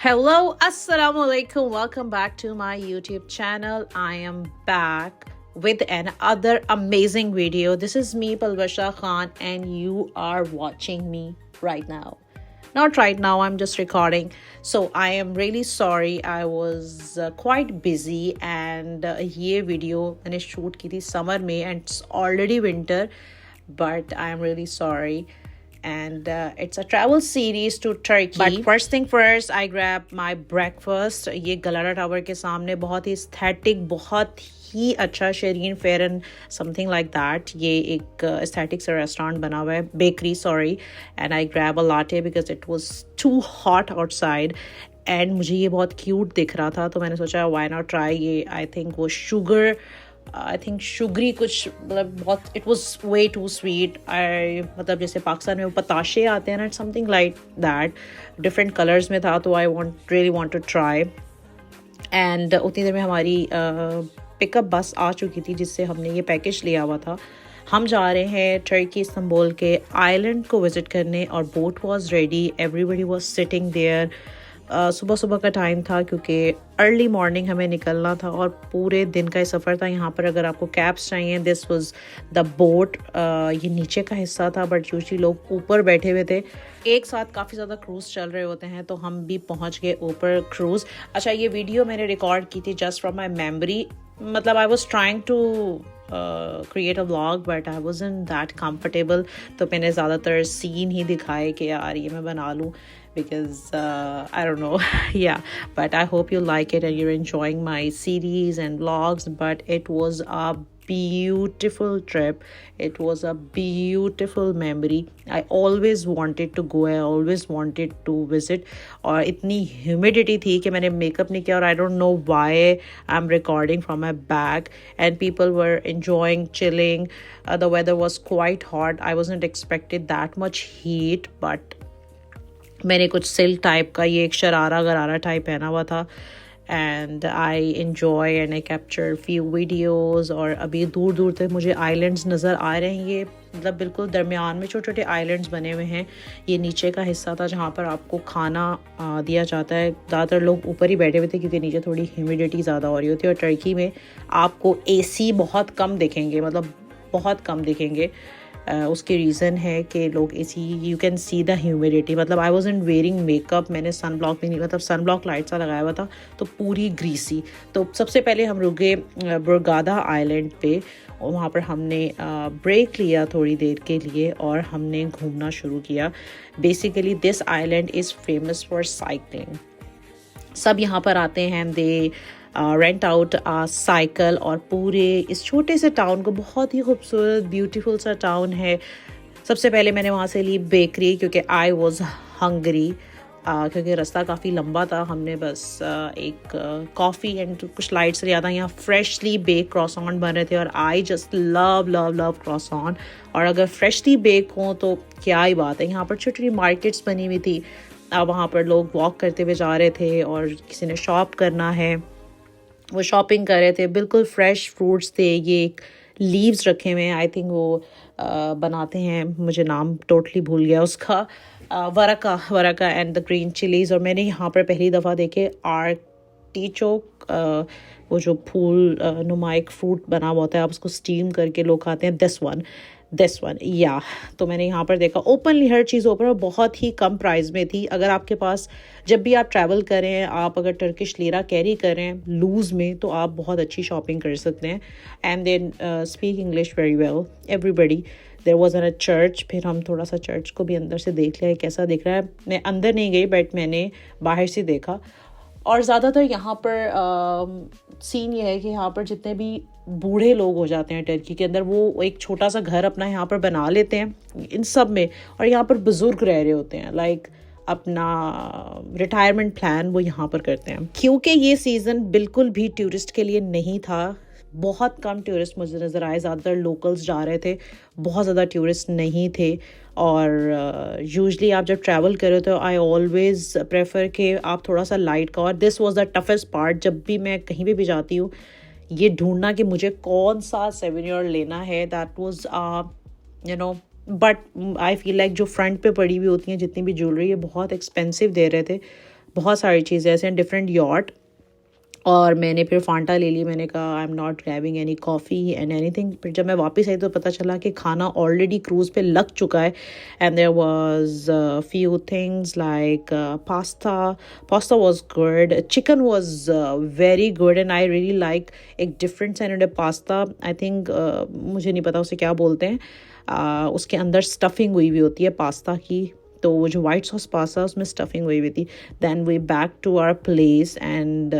Hello, assalamu alaikum. Welcome back to my YouTube channel. I am back with another amazing video. This is me, Palvasha Khan, and you are watching me right now. Not right now, I'm just recording. So I am really sorry. I was quite busy and ये video मैंने shoot की थी summer में and it's already winter. But I am really sorry. And it's a travel series to Turkey. But first thing first, I grabbed my breakfast. ये गलारा tower के सामने बहुत ही aesthetic, बहुत ही अच्छा शेरीन fair and something like that ये एक एस्थेटिक सा रेस्टोरेंट बना हुआ है, bakery sorry. And I grab a latte because it was too hot outside and मुझे ये बहुत क्यूट दिख रहा था, तो मैंने सोचा व्हाई नॉट ट्राई. ये आई थिंक वो शुगरी कुछ मतलब बहुत it was way too sweet. I मतलब जैसे पाकिस्तान में वो पताशे आते हैं ना, something like that, different colours में था, तो I really want to try. And उतनी देर में हमारी पिकअप बस आ चुकी थी जिससे हमने ये पैकेज लिया हुआ था. हम जा रहे हैं टर्की इस्तांबुल के आइलैंड को विज़िट करने और boat was ready, everybody was sitting there. सुबह सुबह का टाइम था क्योंकि अर्ली मॉर्निंग हमें निकलना था और पूरे दिन का ही सफ़र था. यहाँ पर अगर आपको कैब्स चाहिए, दिस वाज द बोट. ये नीचे का हिस्सा था बट यूजली लोग ऊपर बैठे हुए थे. एक साथ काफ़ी ज़्यादा क्रूज़ चल रहे होते हैं, तो हम भी पहुँच गए ऊपर क्रूज़. अच्छा, ये वीडियो मैंने रिकॉर्ड की थी जस्ट फ्रॉम माई मेमोरी. मतलब I was trying to create a vlog but I was in that comfortable, तो मैंने ज़्यादातर सीन ही दिखाए कि यार ये मैं बना लूँ because I don't know. Yeah, but I hope you like it and you're enjoying my series and vlogs. But it was a beautiful trip. It was a beautiful memory. I always wanted to go. I always wanted to visit. और इतनी humidity थी कि मैंने makeup नहीं किया और I don't know why I'm recording from my bag and people were enjoying, chilling. The weather was quite hot. I wasn't expected that much heat, but मैंने कुछ सिल्क टाइप का ये एक शरारा गरारा टाइप पहना हुआ था. And I enjoy and I capture few videos. और अभी दूर दूर तक मुझे आइलैंड्स नज़र आ रहे हैं. ये मतलब बिल्कुल दरमियान में छोटे छोटे आइलैंड्स बने हुए हैं. ये नीचे का हिस्सा था जहाँ पर आपको खाना दिया जाता है. ज़्यादातर लोग ऊपर ही बैठे हुए थे क्योंकि नीचे थोड़ी ह्यूमिडिटी ज़्यादा हो रही होती है. और टर्की में आपको AC बहुत कम दिखेंगे, मतलब बहुत कम दिखेंगे. उसके रीज़न है कि लोग AC, you can see the humidity. मतलब I was in wearing makeup, मैंने सन ब्लॉक भी नहीं, मतलब सन ब्लॉक लाइट सा लगाया हुआ था, तो पूरी ग्रीसी. तो सबसे पहले हम रुके बुरगादा आइलैंड पे और वहाँ पर हमने ब्रेक लिया थोड़ी देर के लिए और हमने घूमना शुरू किया. Basically this island is famous for cycling. सब यहाँ पर आते हैं, दे रेंट आउट साइकिल. और पूरे इस छोटे से टाउन को, बहुत ही खूबसूरत ब्यूटीफुल सा टाउन है. सबसे पहले मैंने वहाँ से ली बेकरी क्योंकि आई वॉज हंगरी, क्योंकि रास्ता काफ़ी लंबा था. हमने बस एक कॉफ़ी एंड कुछ लाइट्स लिया था. यहाँ फ्रेशली बेक क्रॉसॉन बन रहे थे और I just love love love croissant. और अगर फ्रेशली बेक हों तो क्या ही बात है. यहाँ पर छोटी छोटी मार्केट्स बनी हुई थी. वहाँ पर लोग वॉक करते हुए जा रहे थे और किसी ने शॉप करना है वो शॉपिंग कर रहे थे. बिल्कुल फ्रेश फ्रूट्स थे. ये एक लीव्स रखे हुए हैं, आई थिंक वो बनाते हैं, मुझे नाम टोटली भूल गया उसका. वरका एंड द ग्रीन चिलीज़. और मैंने यहाँ पर पहली दफ़ा देखे आर्टिचोक, वो जो फूल नुमा एक फ्रूट बना हुआ होता है, आप उसको स्टीम करके लोग खाते हैं. दिस वन या तो मैंने यहाँ पर देखा ओपनली हर चीज़ ओपन और बहुत ही कम प्राइस में थी. अगर आपके पास जब भी आप ट्रैवल करें, आप अगर टर्किश लीरा कैरी करें लूज़ में, तो आप बहुत अच्छी शॉपिंग कर सकते हैं. And then speak English very well everybody. There was a church. फिर हम थोड़ा सा चर्च को भी अंदर से देख लिया कैसा दिख रहा है. मैं अंदर नहीं गई बट मैंने बाहर से देखा. और ज़्यादातर यहाँ पर सीन ये है कि यहाँ पर जितने भी बूढ़े लोग हो जाते हैं टर्की के अंदर, वो एक छोटा सा घर अपना यहाँ पर बना लेते हैं इन सब में. और यहाँ पर बुज़ुर्ग रह रहे होते हैं, लाइक अपना रिटायरमेंट प्लान वो यहाँ पर करते हैं. क्योंकि ये सीज़न बिल्कुल भी टूरिस्ट के लिए नहीं था, बहुत कम टूरिस्ट मुझे नज़र आए. ज़्यादातर लोकल्स जा रहे थे, बहुत ज़्यादा टूरिस्ट नहीं थे. और यूजली आप जब ट्रैवल करो तो आई ऑलवेज़ प्रेफर कि आप थोड़ा सा लाइट का. और this was the toughest part. जब भी मैं कहीं भी जाती हूँ, ये ढूंढना कि मुझे कौन सा सेवेनियर लेना है, that was you know. But I feel like जो फ्रंट पे पड़ी हुई होती हैं जितनी भी ज्वेलरी है बहुत एक्सपेंसिव दे रहे थे. बहुत सारी चीज़ें ऐसे हैं, डिफरेंट यॉट। और मैंने फिर फांटा ले ली, मैंने कहा I am not having any coffee and anything. फिर जब मैं वापस आई तो पता चला कि खाना ऑलरेडी क्रूज़ पे लग चुका है। And there was few things like pasta was good, chicken was very good and I really like एक different side pasta. I think मुझे नहीं पता उसे क्या बोलते हैं, उसके अंदर स्टफिंग हुई हुई होती है पास्ता की, तो वो जो वाइट सॉस पास्ता उसमें स्टफिंग हुई हुई थी। Then we back to our place and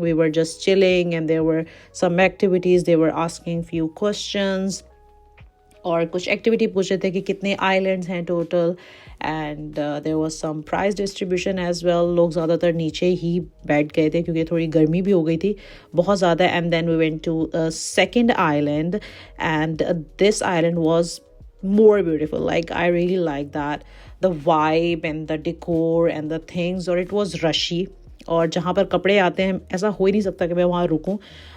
we were just chilling and there were some activities, they were asking few questions और कुछ एक्टिविटी पूछ रहे थे कि कितने आइलैंड्स हैं total and there was some prize distribution as well. लोग ज़्यादातर नीचे ही बैठ गए थे क्योंकि थोड़ी गर्मी भी हो गई थी बहुत ज़्यादा। And then we went to second island and this island was more beautiful. Like I really like that, the vibe and the decor and the things, और it was rushy। और जहाँ पर कपड़े आते हैं ऐसा हो ही नहीं सकता कि मैं वहाँ रुकूं।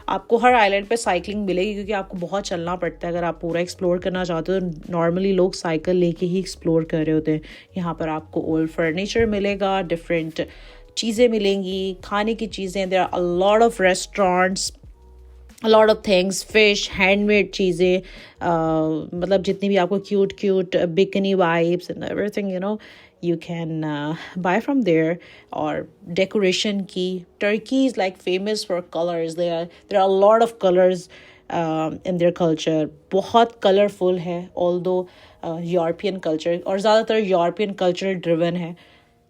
आपको हर आइलैंड पे साइकिलिंग मिलेगी क्योंकि आपको बहुत चलना पड़ता है अगर आप पूरा एक्सप्लोर करना चाहते हो। तो नॉर्मली लोग साइकिल लेके ही एक्सप्लोर कर रहे होते हैं। यहाँ पर आपको ओल्ड फर्नीचर मिलेगा, डिफरेंट चीज़ें मिलेंगी, खाने की चीज़ें। There are a lot of restaurants, a lot of things, fish, handmade चीज़ें, मतलब जितनी भी आपको cute bikini vibes and everything, you know, you can buy from there। और decoration की, Turkey is like famous for colors। there are a lot of colors in their culture, बहुत colorful है, although European culture और ज़्यादातर European culture driven है।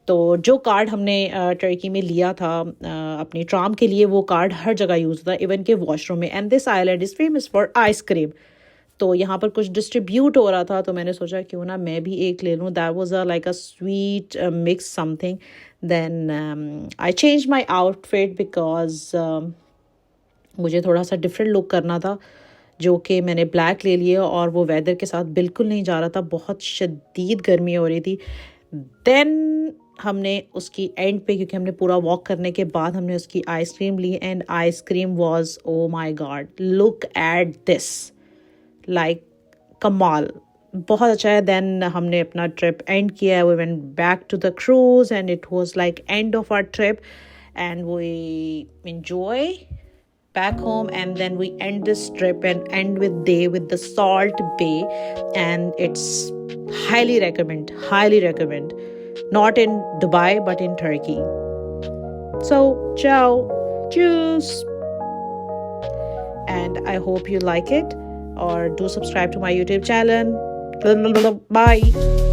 तो जो card हमने टर्की में लिया था अपनी ट्राम के लिए, वो कार्ड हर जगह यूज़ होता है, इवन के वॉशरूम में। And this island is famous for ice cream. तो यहाँ पर कुछ डिस्ट्रीब्यूट हो रहा था तो मैंने सोचा क्यों ना मैं भी एक ले लूँ। That was like a sweet mix something. Then I change my outfit because मुझे थोड़ा सा डिफरेंट लुक करना था, जो कि मैंने ब्लैक ले लिया और वो वेदर के साथ बिल्कुल नहीं जा रहा था, बहुत शदीद गर्मी हो रही थी। देन हमने उसकी एंड पे, क्योंकि हमने पूरा वॉक करने के बाद हमने उसकी आइसक्रीम ली and ice cream was, oh my god, look at this, like कमाल, बहुत अच्छा है। देन हमने अपना ट्रिप एंड किया, we went back to the cruise and it was like end of our trip and we enjoy back home। And then we end this trip and end with day with the Salt Bay, and it's highly recommend, not in Dubai but in Turkey। So ciao, cheers, and I hope you like it, or do subscribe to my YouTube channel। Bye।